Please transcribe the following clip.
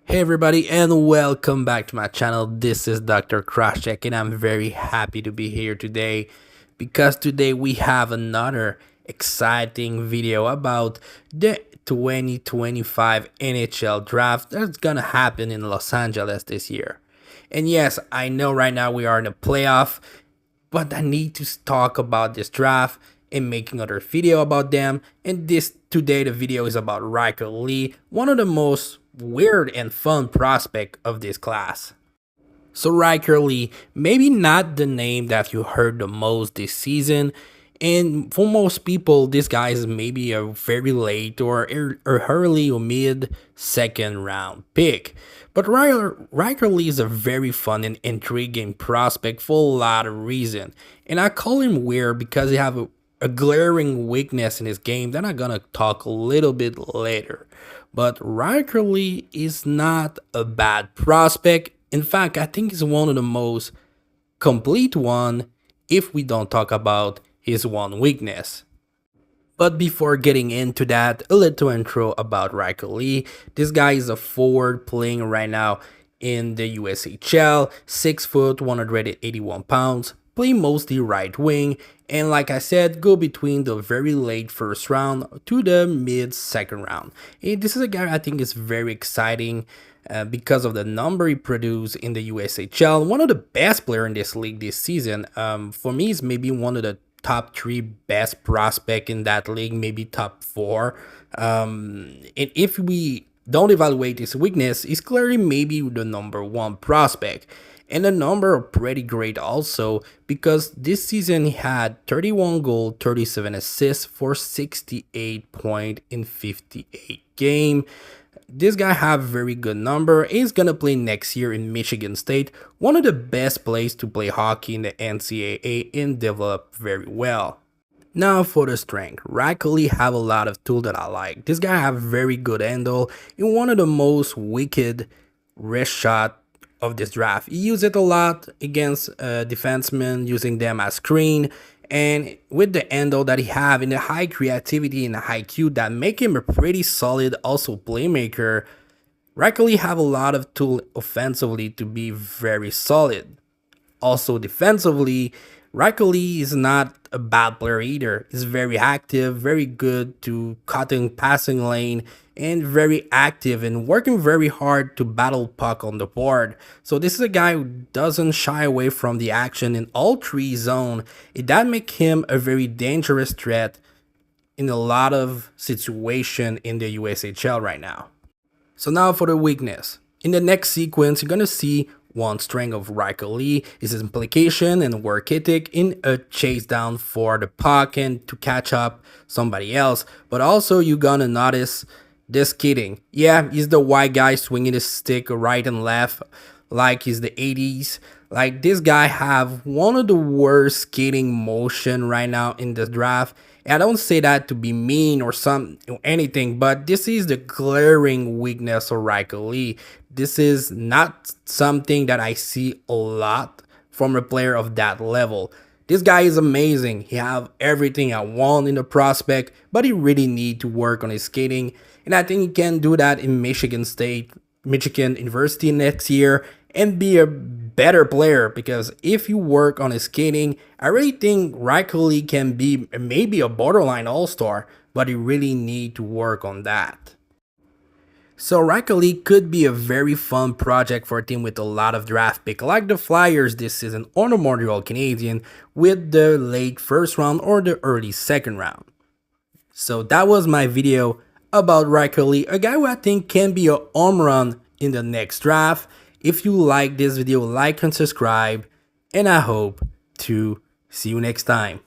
Hey everybody and welcome back to my channel. This is Dr. Crosscheck and I'm very happy to be here today because today we have another exciting video about the 2025 NHL draft that's gonna happen in Los Angeles this year. And yes, I know right now we are in a playoff, but I need to talk about this draft and make another video about them. And this today the video is about Ryker, one of the most weird and fun prospect of this class. So Ryker, maybe not the name that you heard the most this season, and for most people, this guy is maybe a very late or early or mid second round pick. But Ryker is a very fun and intriguing prospect for a lot of reasons. And I call him weird because he have a glaring weakness in his game that I'm gonna talk a little bit later. But Ryker is not a bad prospect. In fact, I think he's one of the most complete one if we don't talk about his one weakness. But before getting into that, a little intro about Ryker. This guy is a forward playing right now in the USHL, 6 foot, 181 pounds, play mostly right wing, and like I said, go between the very late first round to the mid second round. And this is a guy I think is very exciting because of the number he produced in the USHL. One of the best player in this league this season. For me, is maybe one of the top 3 best prospect in that league, maybe top 4. And if we don't evaluate his weakness, he's clearly maybe the number 1 prospect. And the number are pretty great also because this season he had 31 goals, 37 assists for 68 points in 58 games. This guy have very good number. He's gonna play next year in Michigan State, one of the best places to play hockey in the NCAA and develop very well. Now for the strength, Ryker have a lot of tools that I like. This guy have very good handle and one of the most wicked wrist shot of this draft. He used it a lot against defensemen, using them as screen, and with the handle that he have in the high creativity and the high Q that make him a pretty solid also playmaker. Ryker have a lot of tools offensively to be very solid. Also defensively, Ryker is not a bad player either. He's very active, very good to cutting passing lane, and very active and working very hard to battle puck on the board. So this is a guy who doesn't shy away from the action in all 3 zones. That make him a very dangerous threat in a lot of situations in the USHL right now. So now for the weakness. In the next sequence, you're gonna see one strength of Ryker is his implication and work ethic in a chase down for the puck and to catch up somebody else. But also you're gonna notice this kidding. Yeah, he's the white guy swinging his stick right and left like he's the 80s. Like this guy have one of the worst skating motion right now in the draft. And I don't say that to be mean or anything, but this is the glaring weakness of Ryker. This is not something that I see a lot from a player of that level. This guy is amazing. He have everything I want in the prospect, but he really need to work on his skating. And I think he can do that in Michigan University next year and be a better player, because if you work on his skating, I really think Ryker can be maybe a borderline all-star, but he really need to work on that. So Ryker could be a very fun project for a team with a lot of draft pick like the Flyers this season or the Montreal Canadiens with the late first round or the early second round. So that was my video about Ryker, a guy who I think can be a home run in the next draft. If you like this video, like and subscribe, and I hope to see you next time.